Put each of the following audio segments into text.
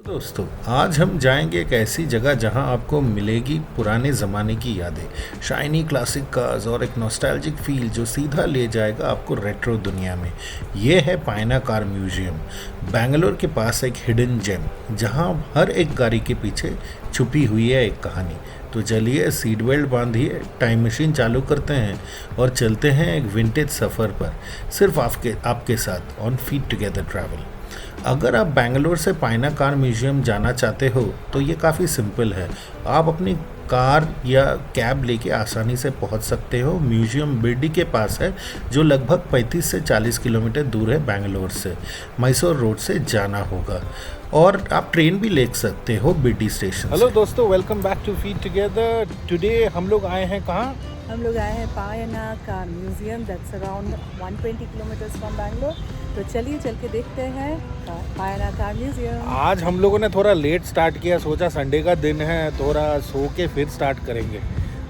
दोस्तों, आज हम जाएंगे एक ऐसी जगह जहां आपको मिलेगी पुराने ज़माने की यादें, शाइनी क्लासिक कार्स और एक नॉस्टैल्जिक फील जो सीधा ले जाएगा आपको रेट्रो दुनिया में। ये है पायना कार म्यूजियम, बेंगलोर के पास एक हिडन जेम, जहां हर एक गाड़ी के पीछे छुपी हुई है एक कहानी। तो चलिए सीट बेल्ट बांधिए, टाइम मशीन चालू करते हैं और चलते हैं एक विंटेज सफ़र पर, सिर्फ आपके आपके साथ ऑन फीट टुगेदर ट्रैवल। अगर आप बेंगलोर से पायना कार म्यूजियम जाना चाहते हो तो ये काफ़ी सिंपल है। आप अपनी कार या कैब लेके आसानी से पहुंच सकते हो। म्यूजियम बिरडी के पास है, जो लगभग 35 से 40 किलोमीटर दूर है बेंगलोर से। मैसूर रोड से जाना होगा और आप ट्रेन भी ले सकते हो बिरडी स्टेशन। हेलो दोस्तों, welcome back to feet together. Today हम लोग आए हैं कहाँ? हम लोग आए हैं Payana car museum, that's around 120 kilometres from Bangalore. तो चलिए चल के देखते हैं पायना कार म्यूजियम। आज हम लोगों ने थोड़ा लेट स्टार्ट किया, सोचा संडे का दिन है, थोड़ा सो के फिर स्टार्ट करेंगे,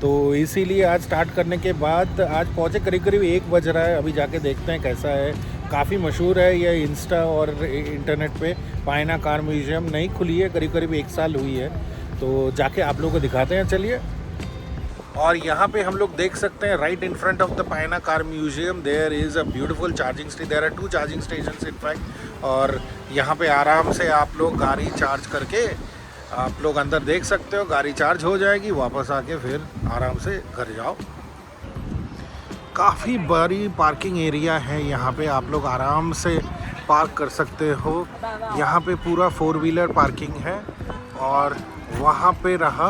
तो इसीलिए आज स्टार्ट करने के बाद आज पहुँचे करीब करीब 1 बज रहा है। अभी जाके देखते हैं कैसा है। काफ़ी मशहूर है ये, इंस्टा और इंटरनेट पे पायना कार म्यूजियम नई खुली है, करीब करीब 1 साल हुई है। तो जाके आप लोगों को दिखाते हैं, चलिए। और यहाँ पे हम लोग देख सकते हैं right in front of the Payana car museum there is a beautiful charging station. There are 2 charging stations in fact, और यहाँ पे आराम से आप लोग गाड़ी चार्ज करके आप लोग अंदर देख सकते हो। गाड़ी चार्ज हो जाएगी, वापस आके फिर आराम से घर जाओ। काफ़ी बड़ी पार्किंग एरिया है यहाँ पे, आप लोग आराम से पार्क कर सकते हो। यहाँ पे पूरा 4 व्हीलर पार्किंग है और वहाँ पे रहा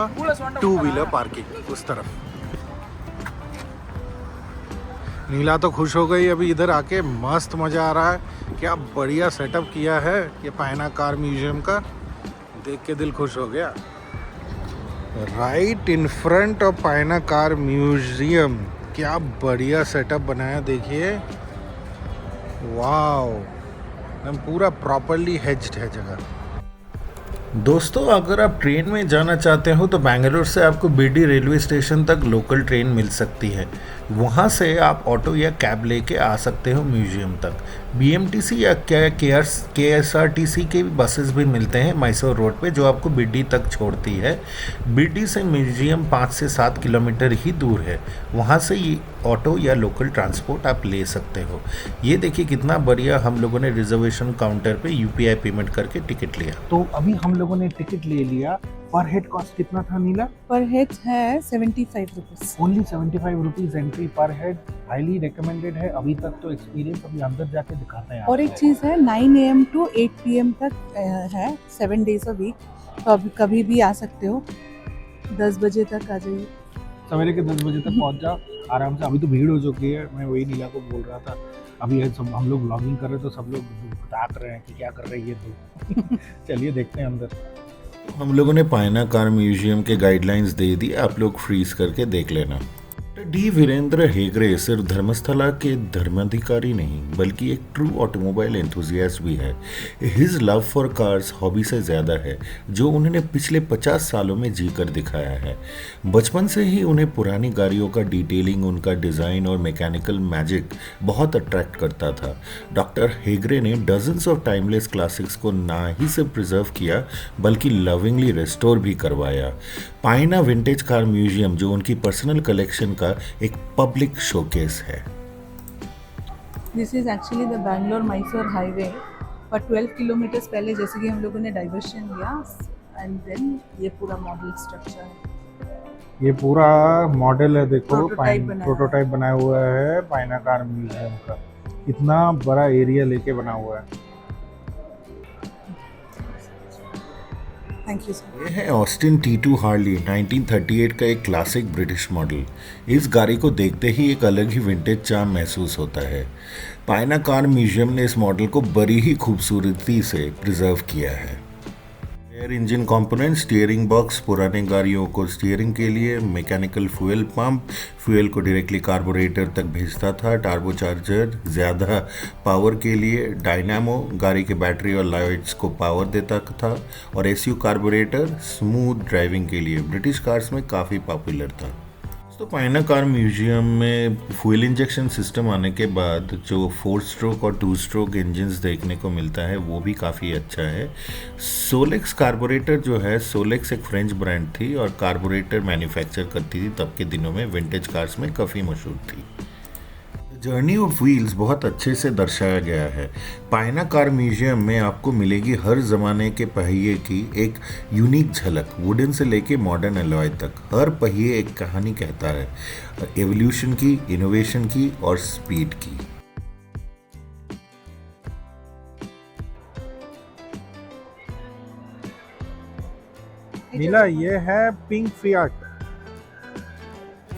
2 व्हीलर पार्किंग उस तरफ। नीला तो खुश हो गई अभी इधर आके, मस्त मज़ा आ रहा है। क्या बढ़िया सेटअप किया है ये पायना कार म्यूजियम का, देख के दिल खुश हो गया। Right in front of Payana car museum, क्या बढ़िया सेटअप बनाया, देखिए। वाओ, एकदम पूरा प्रॉपरली हेज्ड है जगह। दोस्तों, अगर आप ट्रेन में जाना चाहते हो तो बेंगलोर से आपको बीडी रेलवे स्टेशन तक लोकल ट्रेन मिल सकती है। वहाँ से आप ऑटो या कैब लेके आ सकते हो म्यूजियम तक। बीएमटीसी या केएसआरटीसी के बसेस भी मिलते हैं मैसूर रोड पे, जो आपको बीडी तक छोड़ती है। बीडी से म्यूजियम 5 से 7 किलोमीटर ही दूर है। वहाँ से ये ऑटो या लोकल ट्रांसपोर्ट आप ले सकते हो। ये देखिए कितना बढ़िया, हम लोगों ने रिजर्वेशन काउंटर पे यूपीआई पेमेंट करके टिकट लिया। तो अभी हम लोगों ने टिकट ले लिया। पर हेड कॉस्ट कितना था नीला? पर हेड है 75 रुपीज़। ओनली 75 रुपीज़ एंट्री पर हेड। हाईली रिकमेंडेड है। अभी तक तो एक्सपीरियंस, अभी अंदर जाके दिखाते हैं। और एक चीज़ है, 9 AM टू 8 PM तक है, 7 डेज अ वीक। तो अभी कभी भी आ सकते हो, 10 बजे तक आ जाइए। सवेरे के 10 बजे तक पहुंच जाओ आराम से। अभी तो भीड़ हो चुकी है, मैं वही नीला को बोल रहा था। अभी सब हम लोग व्लॉगिंग कर रहे, तो सब लोग ताक रहे हैं कि क्या कर रहे हैं ये तो। चलिए देखते हैं अंदर। हम लोगों ने पायना कार म्यूजियम के गाइडलाइंस दे दी, आप लोग फ्रीज करके देख लेना। डी वीरेंद्र हेगड़े सिर्फ धर्मस्थला के धर्माधिकारी नहीं बल्कि एक ट्रू ऑटोमोबाइल एंथुजियास्ट भी है। His love for cars hobby से ज़्यादा है, जो उन्होंने पिछले 50 सालों में जी कर दिखाया है। बचपन से ही उन्हें पुरानी गाड़ियों का डिटेलिंग, उनका डिज़ाइन और मैकेनिकल मैजिक बहुत अट्रैक्ट करता था। डॉक्टर हेगड़े ने डजन्स ऑफ टाइमलेस क्लासिक्स को ना ही सिर्फ प्रिजर्व किया बल्कि लविंगली रेस्टोर भी करवाया। पायना विंटेज कार म्यूजियम, जो उनकी पर्सनल कलेक्शन का एक पब्लिक शोकेस है। This is actually the Bangalore Mysore highway, पर 12 किलोमीटर्स पहले जैसे कि हम लोगों ने डाइवर्शन लिया, एंड देन ये पूरा मॉडल स्ट्रक्चर है। ये पूरा मॉडल है, देखो प्रोटोटाइप बनाया हुआ है पायना कार म्यूजियम का। इतना बड़ा एरिया लेके बना हुआ है। Thank you sir. ये है ऑस्टिन T2 हार्ली, 1938 का एक क्लासिक ब्रिटिश मॉडल। इस गाड़ी को देखते ही एक अलग ही विंटेज चार्म महसूस होता है। पायना कार म्यूजियम ने इस मॉडल को बड़ी ही खूबसूरती से प्रिजर्व किया है। Air engine component, steering box, पुराने गाड़ियों को स्टीयरिंग के लिए, मैकेनिकल फ्यूल पंप, फ्यूल को डायरेक्टली कार्बोरेटर तक भेजता था, टार्बोचार्जर ज़्यादा पावर के लिए, डायनामो गाड़ी के बैटरी और लाइट्स को पावर देता था, और एसयू कार्बोरेटर स्मूथ ड्राइविंग के लिए ब्रिटिश कार्स में काफ़ी पॉपुलर था। तो पायना कार म्यूजियम में फ्यूल इंजेक्शन सिस्टम आने के बाद जो 4 स्ट्रोक और 2 स्ट्रोक इंजन्स देखने को मिलता है वो भी काफ़ी अच्छा है। सोलेक्स कार्बोरेटर जो है, सोलेक्स एक फ्रेंच ब्रांड थी और कार्बोरेटर मैन्युफैक्चर करती थी, तब के दिनों में विंटेज कार्स में काफ़ी मशहूर थी। जर्नी ऑफ व्हील्स बहुत अच्छे से दर्शाया गया है। पायना कार म्यूजियम में आपको मिलेगी हर ज़माने के पहिए की एक यूनिक झलक, वुडन से लेके मॉडर्न एलॉय तक। हर पहिए एक कहानी कहता है, एवोल्यूशन की, इनोवेशन की और स्पीड की। नीला, ये है पिंक फियाट।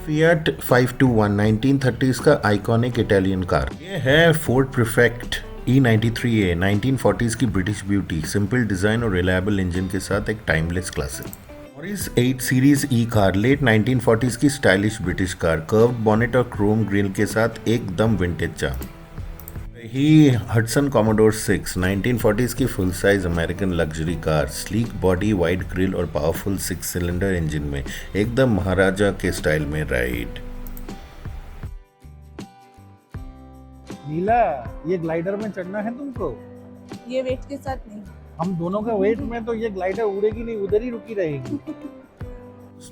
फिएट 521 1930s का आइकॉनिक इटालियन कार। ये है फोर्ड प्रीफेक्ट E93A 1940s की ब्रिटिश ब्यूटी, सिंपल डिज़ाइन और रिलायबल इंजन के साथ एक टाइमलेस क्लासिक। और इस 8 सीरीज ई कार लेट 1940s की stylish British car, curved bonnet और क्रोम ग्रिल के साथ एकदम विंटेज चार्म। ही हडसन कॉमोडोर 6 1940s की full size American luxury car, sleek body, wide grill और पावरफुल 6 सिलेंडर इंजन में एकदम महाराजा के स्टाइल में राइड। नीला, ये ग्लाइडर में चढ़ना है तुमको? ये वेट के साथ नहीं। हम दोनों का वेट में तो ये ग्लाइडर उड़ेगी नहीं, उधर ही रुकी रहेगी।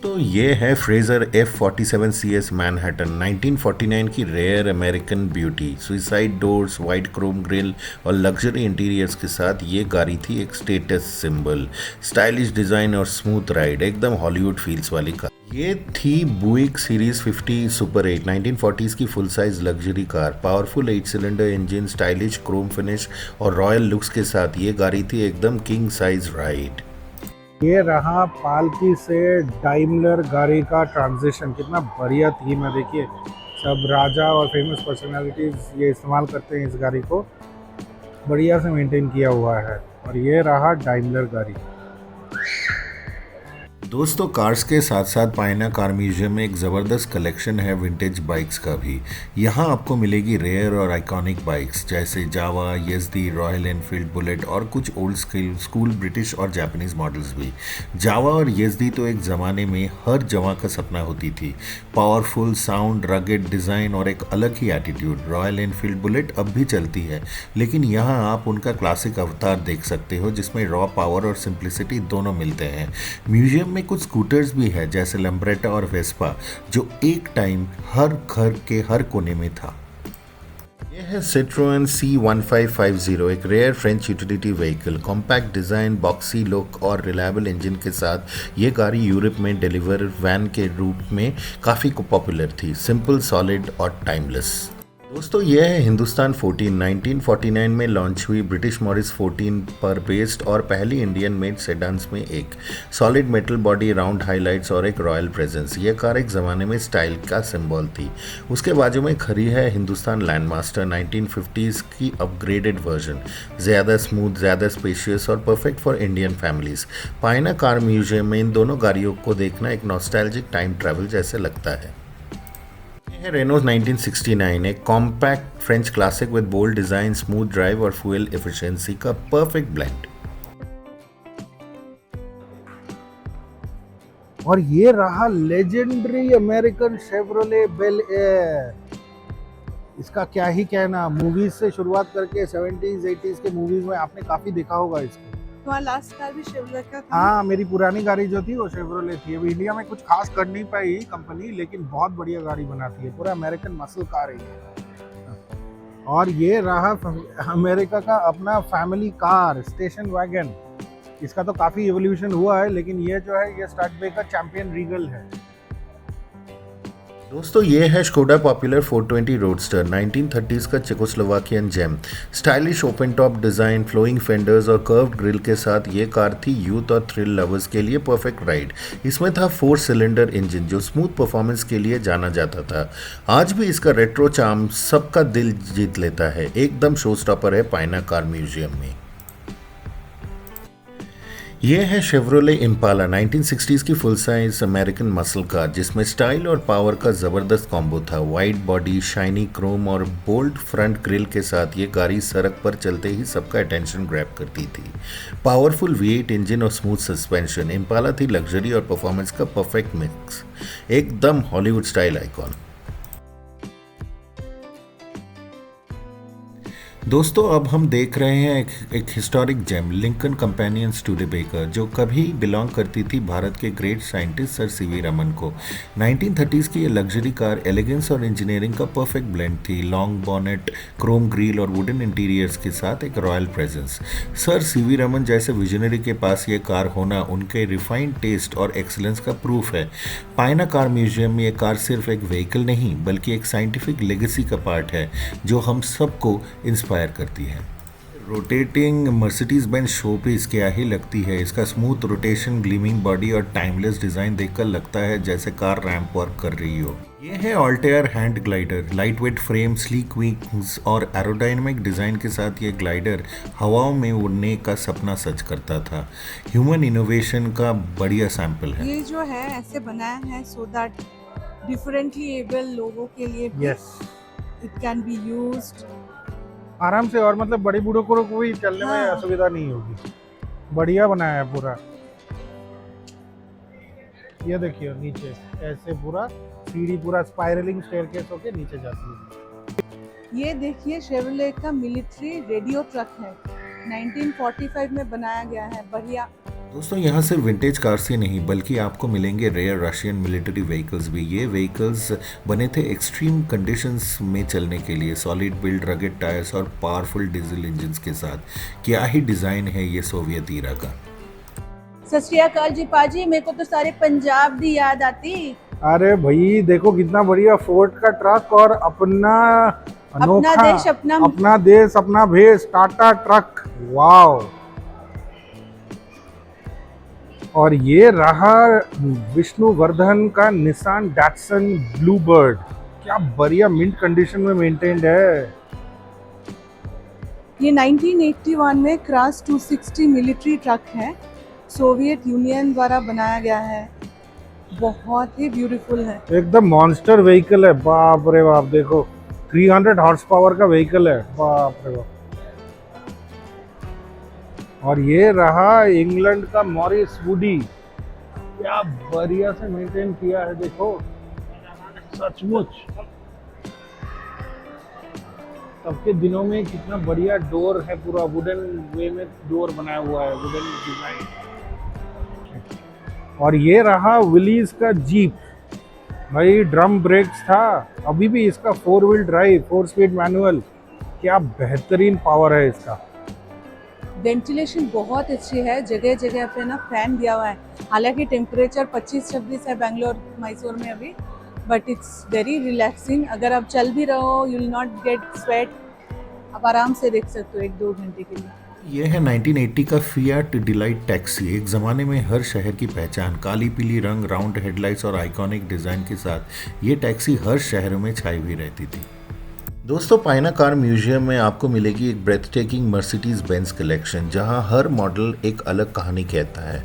तो ये है फ्रेजर F47 CS मैनहट्टन 1949 की rare American beauty, suicide doors, wide chrome grille और लग्जरी इंटीरियर्स के साथ ये गाड़ी थी एक स्टेटस सिंबल। स्टाइलिश डिज़ाइन और स्मूथ राइड, एकदम हॉलीवुड फील्स वाली कार। ये थी बुइक सीरीज 50 सुपर 8 1940s की full size luxury car, powerful 8 cylinder engine, stylish chrome finish और रॉयल लुक्स के साथ ये गाड़ी थी एकदम किंग साइज राइड। ये रहा पालकी से डाइमलर गाड़ी का ट्रांजिशन। कितना बढ़िया थीम है, देखिए सब राजा और फेमस पर्सनालिटीज़ ये इस्तेमाल करते हैं इस गाड़ी को, बढ़िया से मेंटेन किया हुआ है। और ये रहा डाइमलर गाड़ी। दोस्तों, कार्स के साथ साथ पायना कार म्यूजियम में एक ज़बरदस्त कलेक्शन है विंटेज बाइक्स का भी। यहाँ आपको मिलेगी रेयर और आइकॉनिक बाइक्स जैसे जावा, यज़दी, रॉयल एनफील्ड, बुलेट और कुछ ओल्ड स्कूल ब्रिटिश और जापानीज़ मॉडल्स भी। जावा और यज़दी तो एक ज़माने में हर जवां का सपना होती थी। पावरफुल साउंड, रगेड डिज़ाइन और एक अलग ही एटीट्यूड। रॉयल एनफील्ड बुलेट अब भी चलती है, लेकिन यहाँ आप उनका क्लासिक अवतार देख सकते हो जिसमें रॉ पावर और सिंप्लिसिटी दोनों मिलते हैं। म्यूजियम में कुछ स्कूटर्स भी है जैसे लैम्ब्रेटा और वेस्पा, जो एक टाइम हर घर के हर कोने में था। यह है सिट्रोएन C1550, एक rare French utility vehicle. Compact design, boxy look और रिलायबल इंजन के साथ ये गाड़ी यूरोप में डिलीवर वैन के रूप में काफ़ी पॉपुलर थी, सिंपल, सॉलिड और टाइमलेस। दोस्तों, यह है हिंदुस्तान 14 1949 में लॉन्च हुई ब्रिटिश मॉरिस 14 पर बेस्ड और पहली इंडियन मेड सेडान्स में एक। Solid metal body, round highlights और एक रॉयल प्रेजेंस। यह कार एक ज़माने में स्टाइल का सिंबल थी। उसके बाजू में खड़ी है हिंदुस्तान लैंडमास्टर 1950s की अपग्रेडेड वर्जन, ज़्यादा स्मूथ, ज़्यादा स्पेशियस और perfect for Indian families. Payana car museum में इन दोनों गाड़ियों को देखना एक नॉस्टैल्जिक टाइम ट्रैवल जैसे लगता है। है रेनो 1969, एक compact French classic with bold design, smooth drive और फ्यूल एफिशिएंसी का परफेक्ट ब्लेंड। और ये रहा legendary American Chevrolet Bel Air. इसका क्या ही कहना, मूवीज से शुरुआत करके 70s 80s के मूवीज में आपने काफी देखा होगा इसको। तुम्हारा लास्ट कार भी शेवरोले का था? हाँ, मेरी पुरानी गाड़ी जो थी वो शेवरोले थी। अभी इंडिया में कुछ खास कर नहीं पाई कंपनी, लेकिन बहुत बढ़िया गाड़ी बनाती है, पूरा अमेरिकन मसल कार है ये। और ये रहा अमेरिका का अपना फैमिली कार, स्टेशन वैगन। इसका तो काफी इवोल्यूशन हुआ है, लेकिन ये जो है ये स्टडबे का चैंपियन रीगल है। दोस्तों, ये है स्कोडा पॉपुलर 420 रोडस्टर 1930s का Czechoslovakian gem. Stylish open top design, flowing fenders और कर्व्ड ग्रिल के साथ ये कार थी यूथ और थ्रिल लवर्स के लिए परफेक्ट राइड। इसमें था 4 सिलेंडर इंजन जो स्मूथ परफॉर्मेंस के लिए जाना जाता था। आज भी इसका रेट्रो चार्म सबका दिल जीत लेता है, एकदम शो स्टॉपर है पायना कार म्यूजियम में। ये है शेवरोले इम्पाला 1960s की full size American muscle car जिसमें स्टाइल और पावर का ज़बरदस्त कॉम्बो था। वाइड बॉडी, शाइनी क्रोम और बोल्ड फ्रंट ग्रिल के साथ ये गाड़ी सड़क पर चलते ही सबका अटेंशन ग्रैब करती थी। पावरफुल V8 इंजन और स्मूथ सस्पेंशन, इम्पाला थी लग्जरी और परफॉर्मेंस का परफेक्ट मिक्स, एकदम हॉलीवुड स्टाइल आइकॉन। दोस्तों अब हम देख रहे हैं एक हिस्टोरिक जेम लिंकन कंपेनियन स्टूडेबेकर जो कभी बिलोंग करती थी भारत के great scientist sir CV Raman को। 1930s की ये लग्जरी कार एलिगेंस और इंजीनियरिंग का परफेक्ट ब्लेंड थी। लॉन्ग बॉनेट, क्रोम ग्रिल और वुडन इंटीरियर्स के साथ एक royal presence. Sir CV Raman जैसे विजनरी के पास ये कार होना उनके रिफाइंड टेस्ट और एक्सीलेंस का प्रूफ है। पायना कार म्यूजियम में ये कार सिर्फ एक व्हीकल नहीं बल्कि एक साइंटिफिक लेगेसी का पार्ट है जो हम सबको इंस्पायर करती है। रोटेटिंग मर्सिडीज बेंज शोपीस क्या ही लगती है। इसका स्मूथ रोटेशन, ग्लीमिंग बॉडी और टाइमलेस डिजाइन देखकर लगता है जैसे कार रैंप वॉक कर रही हो। ये है Altair hand glider. Light weight frame, sleek wings और एरोडायनेमिक डिजाइन के साथ ये ग्लाइडर हवाओं में उड़ने का सपना सच करता था। ह्यूमन इनोवेशन का बढ़िया सैंपल है। ये जो है ऐसे बनाया है सो दैट डिफरेंटली एबल लोगों के लिए yes, it can be used आराम से, और मतलब बड़ी बूढ़ों को भी चलने में हाँ। असुविधा नहीं होगी। बढ़िया बनाया है पूरा। ये देखिए नीचे ऐसे पूरा सीढ़ी, पूरा स्पाइरलिंग स्टेयरकेस होके नीचे जाती है। ये देखिए शेवरले का मिलिट्री रेडियो ट्रक है, 1945 में बनाया गया है। बढ़िया। दोस्तों यहाँ सिर्फ विंटेज कार्स ही नहीं बल्कि आपको मिलेंगे रेयर रशियन मिलिट्री व्हीकल्स भी। ये व्हीकल्स बने थे एक्सट्रीम कंडीशंस में चलने के लिए। सॉलिड बिल्ड, रगेड टायर्स और पावरफुल डीजल इंजन्स के साथ। क्या ही डिज़ाइन है ये सोवियत ईरा का। सत श्री अकाल जी पाजी, मेरे को तो सारे पंजाब दी याद आती। अरे भाई देखो कितना बढ़िया फोर्ड का ट्रक और अपना अनोखा, अपना देश अपना देश अपना भेष, टाटा ट्रक। वाओ। और ये रहा विष्णुवर्धन का निसान डैटसन ब्लूबर्ड। क्या बढ़िया मिंट कंडीशन में मेंटेन्ड है। ये 1981 में क्रास 260 मिलिट्री ट्रक है, सोवियत यूनियन द्वारा बनाया गया है। बहुत ही ब्यूटीफुल है। एकदम मॉन्स्टर व्हीकल है। बाप रे बाप, देखो 300 हॉर्स पावर का व्हीकल है। बाप रे बाप। और ये रहा इंग्लैंड का मॉरिस वुडी। क्या बढ़िया से मेंटेन किया है, देखो सचमुच। तब के दिनों में कितना बढ़िया डोर है, पूरा वुडन वे में डोर बनाया हुआ है, वुडन डिजाइन। और ये रहा विलीज का जीप। भाई ड्रम ब्रेक्स था, अभी भी इसका 4 व्हील ड्राइव, 4 स्पीड मैनुअल। क्या बेहतरीन पावर है इसका। वेंटिलेशन बहुत अच्छी है, जगह जगह पे ना फैन दिया हुआ है। हालांकि टेम्परेचर 25-26 है बेंगलोर मैसूर में अभी, बट इट्स वेरी रिलैक्सिंग। अगर आप चल भी रहो you will not gate sweat, आप आराम से देख सकते हो 1-2 घंटे के लिए। ये है 1980 का फियाट डिलाइट टैक्सी। एक ज़माने में हर शहर की पहचान। काली पीली रंग, राउंड हेडलाइट्स और आइकॉनिक डिज़ाइन के साथ ये टैक्सी हर शहर में छाई हुई रहती थी। दोस्तों पायना कार म्यूजियम में आपको मिलेगी एक breathtaking Mercedes Benz collection जहां हर मॉडल एक अलग कहानी कहता है।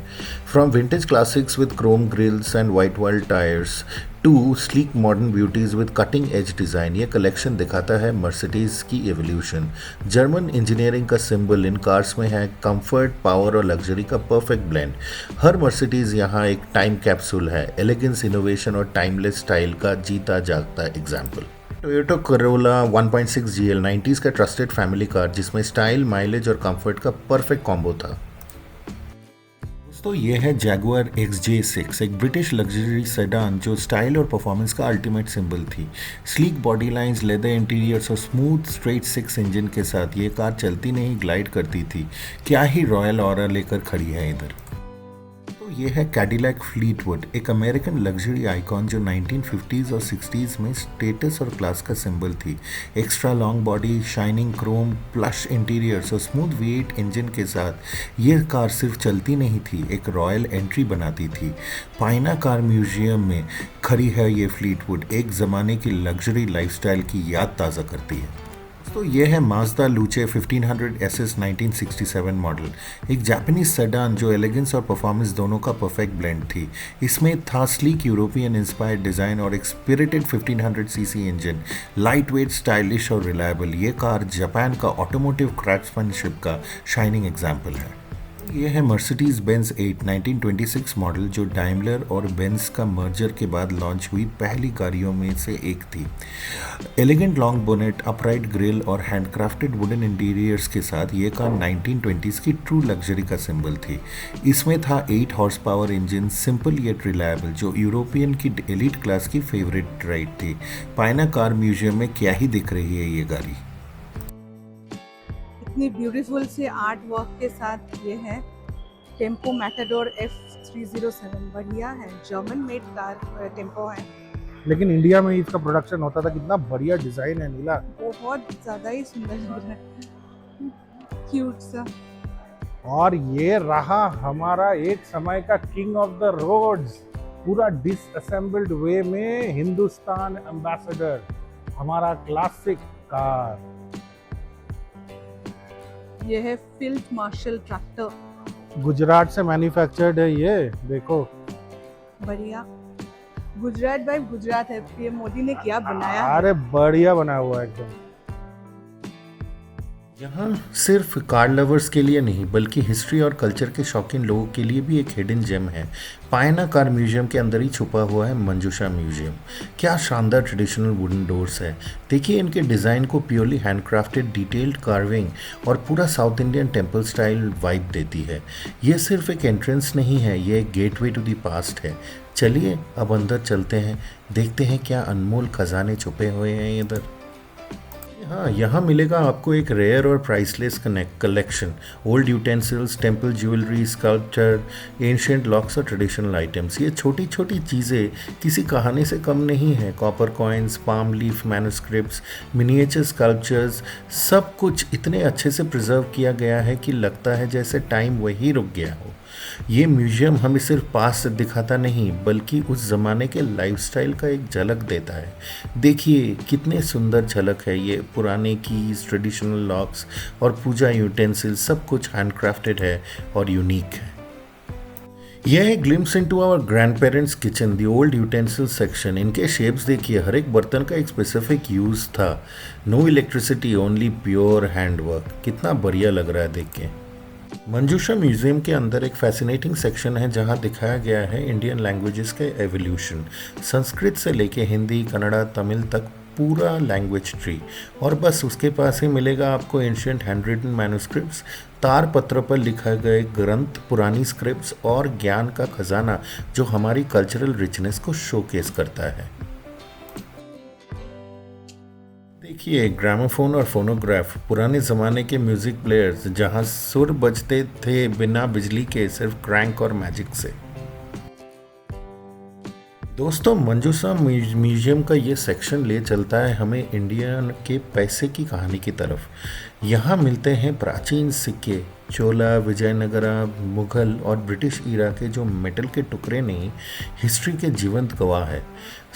From vintage classics with chrome grilles and white world tyres to sleek modern beauties with cutting edge design, ये कलेक्शन दिखाता है मर्सिडीज की एवोल्यूशन। जर्मन इंजीनियरिंग का सिंबल इन कार्स में है कंफर्ट, पावर और लग्जरी का परफेक्ट ब्लेंड। हर मर्सिडीज यहाँ एक टाइम कैप्सूल है, एलिगेंस, इनोवेशन और टाइमलेस स्टाइल का जीता जागता example. Toyota Corolla 1.6 GL 90s का ट्रस्टेड फैमिली कार जिसमें स्टाइल, माइलेज और कंफर्ट का परफेक्ट कॉम्बो था। दोस्तों ये है जैगुआर XJ6, एक ब्रिटिश लग्जरी सेडान जो स्टाइल और परफॉर्मेंस का अल्टीमेट सिंबल थी। Sleek body lines, leather interiors और स्मूथ स्ट्रेट 6 इंजन के साथ ये कार चलती नहीं ग्लाइड करती थी। क्या ही रॉयल ऑरा लेकर खड़ी है इधर। ये है कैडिलैक फ्लीटवुड, एक अमेरिकन लग्जरी आइकॉन जो 1950s और 60s में स्टेटस और क्लास का सिंबल थी। Extra long body, shining Chrome, plush interiors और स्मूथ V8 इंजन के साथ ये कार सिर्फ चलती नहीं थी, एक रॉयल एंट्री बनाती थी। पायना कार म्यूजियम में खड़ी है ये फ्लीटवुड, एक ज़माने की लग्जरी लाइफस्टाइल की याद ताज़ा करती है। दोस्तों ये है माजदा लूचे 1500 SS 1967 मॉडल, एक जापानीज सेडान जो एलिगेंस और परफॉर्मेंस दोनों का परफेक्ट ब्लेंड थी। इसमें था स्लीक यूरोपियन इंस्पायर्ड डिज़ाइन और एक spirited 1500 CC engine, light weight, stylish और रिलायबल। ये कार जापान का ऑटोमोटिव क्राफ्ट्समैनशिप का शाइनिंग एग्जाम्पल है। ये है मर्सिडीज बेंज 8 1926 मॉडल, जो डाइमलर और बेंज का मर्जर के बाद लॉन्च हुई पहली गाड़ियों में से एक थी। Elegant long bonnet, upright grill और हैंडक्राफ्टेड वुडन इंटीरियर्स के साथ ये कार 1920s की ट्रू लग्जरी का सिंबल थी। इसमें था 8 horse power engine, simple yet reliable, जो यूरोपियन की एलीट क्लास की फेवरेट राइड थी। पायना कार म्यूजियम में क्या ही दिख रही है ये गाड़ी। इतनी ब्यूटीफुल से आर्ट वर्क के साथ ये है टेम्पो मैटाडोर F307। बढ़िया है, जर्मन मेड कार टेम्पो है, लेकिन इंडिया में ही इसका प्रोडक्शन होता था। कितना बढ़िया डिजाइन है नीला, बहुत ज़्यादा ही सुंदर लग रहा है, क्यूट सा। और ये रहा हमारा एक समय का किंग ऑफ द रोड्स, पूरा डिसअसेंबल्ड वे में हिंदुस्तान एम्बेसडर, हमारा क्लासिक कार। ये है फील्ड मार्शल ट्रैक्टर, गुजरात से मैन्युफैक्चर्ड है ये, देखो। बढ़िया, गुजरात भाई गुजरात है, पीएम मोदी ने क्या बनाया है। अरे बढ़िया बना हुआ है एकदम। यहाँ सिर्फ कार लवर्स के लिए नहीं बल्कि हिस्ट्री और कल्चर के शौकीन लोगों के लिए भी एक हिडन जेम है। पायना कार म्यूजियम के अंदर ही छुपा हुआ है मंजूषा म्यूजियम। क्या शानदार ट्रेडिशनल वुडन डोर्स है, देखिए इनके डिज़ाइन को प्योरली हैंडक्राफ्टेड डिटेल्ड कार्विंग और पूरा south Indian temple style vibe देती है। ये सिर्फ एक एंट्रेंस नहीं है, ये एक गेटवे टू द पास्ट है। चलिए अब अंदर चलते हैं, देखते हैं क्या अनमोल खजाने छुपे हुए हैं इधर। हाँ, यहाँ मिलेगा आपको एक रेयर और priceless collection, old utensils, temple jewellery, sculpture, ancient locks और ट्रेडिशनल आइटम्स। ये छोटी छोटी चीज़ें किसी कहानी से कम नहीं है। Copper coins, palm leaf manuscripts, miniature sculptures, सब कुछ इतने अच्छे से प्रिजर्व किया गया है कि लगता है जैसे टाइम वहीं रुक गया हो। ये म्यूजियम हमें सिर्फ पास से दिखाता नहीं बल्कि उस ज़माने के लाइफस्टाइल का एक झलक देता है। देखिए कितने सुंदर झलक है ये, पुराने कीज, ट्रेडिशनल लॉक्स और पूजा यूटेंसिल, सब कुछ हैंडक्राफ्टेड है और यूनिक है। यह है glimpse into our grand parents kitchen, the old utensil section. इनके शेप्स देखिए, हर एक बर्तन का एक स्पेसिफिक यूज़ था। No electricity, only pure handwork. कितना बढ़िया लग रहा है देख के। मंजूषा म्यूजियम के अंदर एक फैसिनेटिंग सेक्शन है जहां दिखाया गया है इंडियन लैंग्वेजेस के एवोल्यूशन, संस्कृत से लेके हिंदी, कन्नड़ा, तमिल तक पूरा लैंग्वेज ट्री। और बस उसके पास ही मिलेगा आपको एंशिएंट हैंडरिटन मैन्युस्क्रिप्ट्स, तार पत्र पर लिखा गए ग्रंथ, पुरानी स्क्रिप्ट्स और ज्ञान का खजाना जो हमारी कल्चरल रिचनेस को शोकेस करता है। देखिए ग्रामोफोन और फोनोग्राफ, पुराने ज़माने के म्यूज़िक प्लेयर्स जहां सुर बजते थे बिना बिजली के, सिर्फ क्रैंक और मैजिक से। दोस्तों मंजूषा म्यूजियम का ये सेक्शन ले चलता है हमें इंडिया के पैसे की कहानी की तरफ। यहाँ मिलते हैं प्राचीन सिक्के, चोला, विजयनगरा, मुग़ल और ब्रिटिश ईरा के जो मेटल के टुकड़े नहीं, हिस्ट्री के जीवंत गवाह है।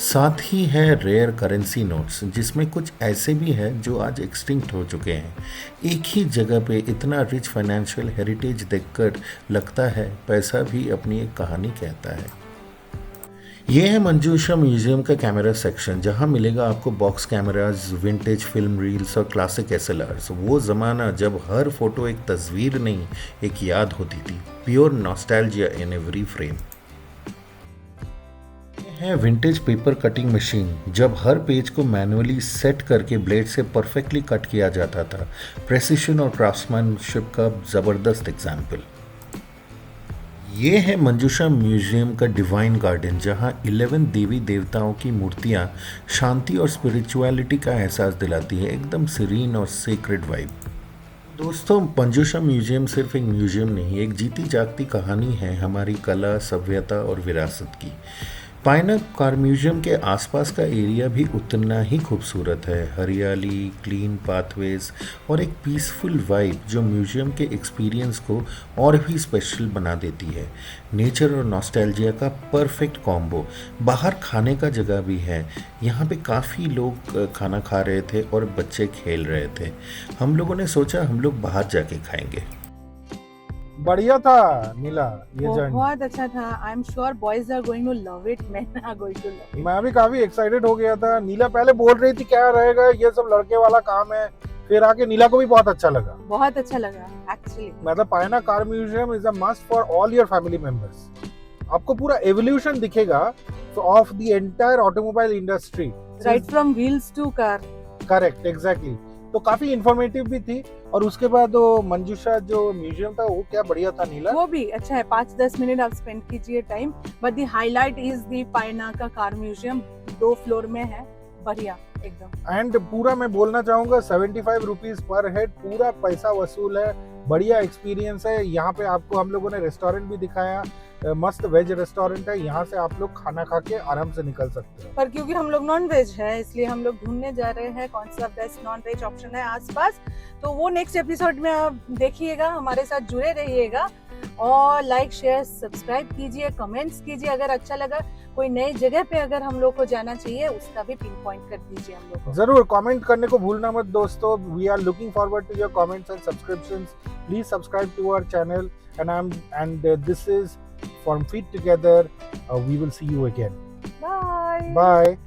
साथ ही है रेयर करेंसी नोट्स, जिसमें कुछ ऐसे भी हैं जो आज एक्सटिंक्ट हो चुके हैं। एक ही जगह पे इतना रिच फाइनेंशियल हेरिटेज देखकर लगता है पैसा भी अपनी एक कहानी कहता है। ये है मंजूषा म्यूजियम का कैमरा सेक्शन, जहाँ मिलेगा आपको box cameras, vintage film reels और क्लासिक SLRs। वो ज़माना जब हर फोटो एक तस्वीर नहीं, एक याद होती थी। Pure nostalgia in every frame. है विंटेज पेपर कटिंग मशीन, जब हर पेज को मैनुअली सेट करके ब्लेड से परफेक्टली कट किया जाता था। प्रेसिशन और क्राफ्ट्समैनशिप का ज़बरदस्त एग्जाम्पल। ये है मंजूषा म्यूजियम का डिवाइन गार्डन, जहाँ 11 देवी देवताओं की मूर्तियाँ शांति और स्पिरिचुअलिटी का एहसास दिलाती है। एकदम सीरीन और सेक्रेड वाइब। दोस्तों मंजूषा म्यूजियम सिर्फ एक म्यूजियम नहीं, एक जीती जागती कहानी है हमारी कला, सभ्यता और विरासत की। पायना कार म्यूजियम के आसपास का एरिया भी उतना ही खूबसूरत है। हरियाली, क्लीन पाथवेज और एक पीसफुल वाइब जो म्यूजियम के एक्सपीरियंस को और भी स्पेशल बना देती है। नेचर और नॉस्टैल्जिया का परफेक्ट कॉम्बो। बाहर खाने का जगह भी है। यहाँ पे काफ़ी लोग खाना खा रहे थे और बच्चे खेल रहे थे। हम लोगों ने सोचा हम लोग बाहर जाके खाएंगे। बढ़िया था नीला ये जर्नी। बहुत अच्छा था। I am sure boys are going to love it, men are going to love it. मैं भी काफी एक्साइटेड हो गया था। नीला पहले बोल रही थी क्या रहेगा, ये सब लड़के वाला काम है, फिर आके नीला को भी बहुत अच्छा लगा। बहुत अच्छा लगा एक्चुअली। मतलब Payana car museum is a must for all your family members. आपको पूरा एवोल्यूशन दिखेगा of the entire automobile industry, right from wheels to car. Correct, exactly. तो काफी इंफॉर्मेटिव भी थी। और उसके बाद वो मंजूषा जो म्यूजियम था वो क्या बढ़िया था नीला। वो भी अच्छा है, 5-10 मिनट आप स्पेंड कीजिए time. But the highlight is the Payana का कार म्यूजियम, 2 फ्लोर में है, बढ़िया एकदम। एंड पूरा मैं बोलना चाहूंगा 75 रुपीज पर हेड, पूरा पैसा वसूल है, बढ़िया एक्सपीरियंस है। यहाँ पे आपको हम लोगों ने रेस्टोरेंट भी दिखाया, मस्त वेज रेस्टोरेंट है। यहाँ से आप लोग खाना खा के आराम से निकल सकते हो। पर क्योंकि हम लोग नॉन वेज है इसलिए हम लोग ढूंढने जा रहे हैं कौन सा बेस्ट नॉन वेज ऑप्शन है आसपास। तो वो नेक्स्ट एपिसोड में आप देखिएगा, हमारे साथ जुड़े रहिएगा और लाइक शेयर सब्सक्राइब कीजिए, कमेंट्स कीजिए। अगर अच्छा लगा, कोई नई जगह पे अगर हम लोग को जाना चाहिए उसका भी पिन पॉइंट कर दीजिए हम लोग को। जरूर कमेंट करने को भूलना मत दोस्तों। We are looking forward to your comments and subscriptions. Please subscribe to our channel and this is from Feet Together. We will see you again. Bye. Bye.